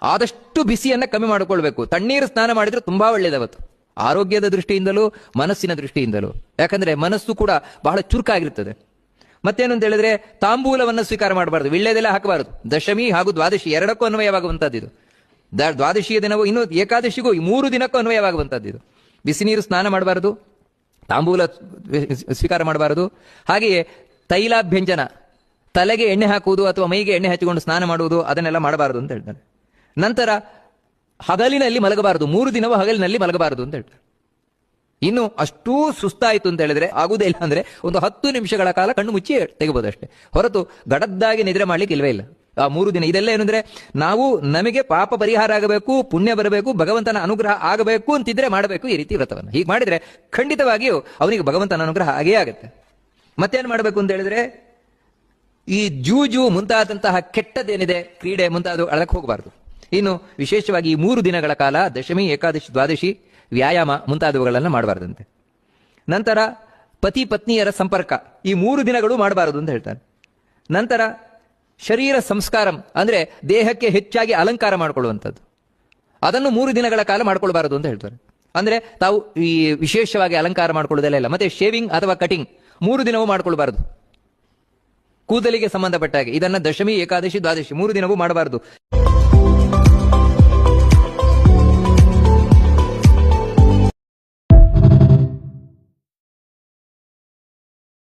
ಆದಷ್ಟು ಬಿಸಿಯನ್ನ ಕಮ್ಮಿ ಮಾಡಿಕೊಳ್ಬೇಕು. ತಣ್ಣೀರು ಸ್ನಾನ ಮಾಡಿದ್ರೆ ತುಂಬಾ ಒಳ್ಳೇದವತ್ತು, ಆರೋಗ್ಯದ ದೃಷ್ಟಿಯಿಂದಲೂ ಮನಸ್ಸಿನ ದೃಷ್ಟಿಯಿಂದಲೂ. ಯಾಕಂದ್ರೆ ಮನಸ್ಸು ಕೂಡ ಬಹಳ ಚುರುಕಾಗಿರ್ತದೆ. ಮತ್ತೇನು ಅಂತ ಹೇಳಿದ್ರೆ ತಾಂಬೂಲವನ್ನು ಸ್ವೀಕಾರ ಮಾಡಬಾರದು, ವಿಳ್ಳೆದೆಲ್ಲ ಹಾಕಬಾರದು. ದಶಮಿ ಹಾಗೂ ದ್ವಾದಶಿ ಎರಡಕ್ಕೂ ಅನ್ವಯವಾಗುವಂತದ್ದು ಇದು. ದ್ವಾದಶಿಯ ದಿನವೂ ಇನ್ನು ಏಕಾದಶಿಗೂ ಈ 3 ದಿನಕ್ಕೂ ಅನ್ವಯವಾಗುವಂತದ್ದು ಇದು. ಬಿಸಿ ನೀರು ಸ್ನಾನ ಮಾಡಬಾರದು, ತಾಂಬೂಲ ಸ್ವೀಕಾರ ಮಾಡಬಾರದು. ಹಾಗೆಯೇ ತೈಲಾಭ್ಯಂಜನ, ತಲೆಗೆ ಎಣ್ಣೆ ಹಾಕುವುದು ಅಥವಾ ಮೈಗೆ ಎಣ್ಣೆ ಹಚ್ಚಿಕೊಂಡು ಸ್ನಾನ ಮಾಡುವುದು, ಅದನ್ನೆಲ್ಲ ಮಾಡಬಾರದು ಅಂತ ಹೇಳ್ತಾರೆ. ನಂತರ ಹಗಲಿನಲ್ಲಿ ಮಲಗಬಾರದು, 3 ದಿನವೂ ಹಗಲಿನಲ್ಲಿ ಮಲಗಬಾರದು ಅಂತ ಹೇಳ್ತಾರೆ. ಇನ್ನು ಅಷ್ಟೂ ಸುಸ್ತಾಯಿತು ಅಂತ ಹೇಳಿದ್ರೆ ಆಗುವುದೇ ಇಲ್ಲ ಅಂದ್ರೆ ಒಂದು 10 ನಿಮಿಷಗಳ ಕಾಲ ಕಣ್ಣು ಮುಚ್ಚಿ ತೆಗಬಹುದು ಅಷ್ಟೇ, ಹೊರತು ಗಡದ್ದಾಗಿ ನಿದ್ರೆ ಮಾಡ್ಲಿಕ್ಕೆ ಇಲ್ವೇ ಇಲ್ಲ ಆ 3 ದಿನ. ಇದೆಲ್ಲ ಏನಂದ್ರೆ ನಾವು ನಮಗೆ ಪಾಪ ಪರಿಹಾರ ಆಗಬೇಕು, ಪುಣ್ಯ ಬರಬೇಕು, ಭಗವಂತನ ಅನುಗ್ರಹ ಆಗಬೇಕು ಅಂತಿದ್ರೆ ಮಾಡಬೇಕು ಈ ರೀತಿ ವ್ರತವನ್ನು. ಹೀಗೆ ಮಾಡಿದ್ರೆ ಖಂಡಿತವಾಗಿಯೂ ಅವನಿಗೆ ಭಗವಂತನ ಅನುಗ್ರಹ ಆಗೇ ಆಗುತ್ತೆ. ಮತ್ತೇನು ಮಾಡಬೇಕು ಅಂತ ಹೇಳಿದ್ರೆ ಈ ಜೂಜು ಮುಂತಾದಂತಹ ಕೆಟ್ಟದೇನಿದೆ, ಕ್ರೀಡೆ ಮುಂತಾದ ಅಳಕ್ಕೆ ಹೋಗಬಾರದು. ಇನ್ನು ವಿಶೇಷವಾಗಿ ಈ 3 ದಿನಗಳ ಕಾಲ ದಶಮಿ, ಏಕಾದಶಿ, ದ್ವಾದಶಿ ವ್ಯಾಯಾಮ ಮುಂತಾದವುಗಳನ್ನು ಮಾಡಬಾರದಂತೆ. ನಂತರ ಪತಿ ಪತ್ನಿಯರ ಸಂಪರ್ಕ ಈ 3 ದಿನಗಳು ಮಾಡಬಾರದು ಅಂತ ಹೇಳ್ತಾರೆ. ನಂತರ ಶರೀರ ಸಂಸ್ಕಾರಂ ಅಂದ್ರೆ ದೇಹಕ್ಕೆ ಹೆಚ್ಚಾಗಿ ಅಲಂಕಾರ ಮಾಡಿಕೊಳ್ಳುವಂಥದ್ದು, ಅದನ್ನು 3 ದಿನಗಳ ಕಾಲ ಮಾಡ್ಕೊಳ್ಬಾರದು ಅಂತ ಹೇಳ್ತಾರೆ. ಅಂದ್ರೆ ತಾವು ಈ ವಿಶೇಷವಾಗಿ ಅಲಂಕಾರ ಮಾಡ್ಕೊಳ್ಳೋದೆಲ್ಲ ಇಲ್ಲ. ಮತ್ತೆ ಶೇವಿಂಗ್ ಅಥವಾ ಕಟಿಂಗ್ 3 ದಿನವೂ ಮಾಡ್ಕೊಳ್ಬಾರದು. ಕೂದಲಿಗೆ ಸಂಬಂಧಪಟ್ಟ ಹಾಗೆ ಇದನ್ನ ದಶಮಿ, ಏಕಾದಶಿ, ದ್ವಾದಶಿ 3 ದಿನವೂ ಮಾಡಬಾರದು.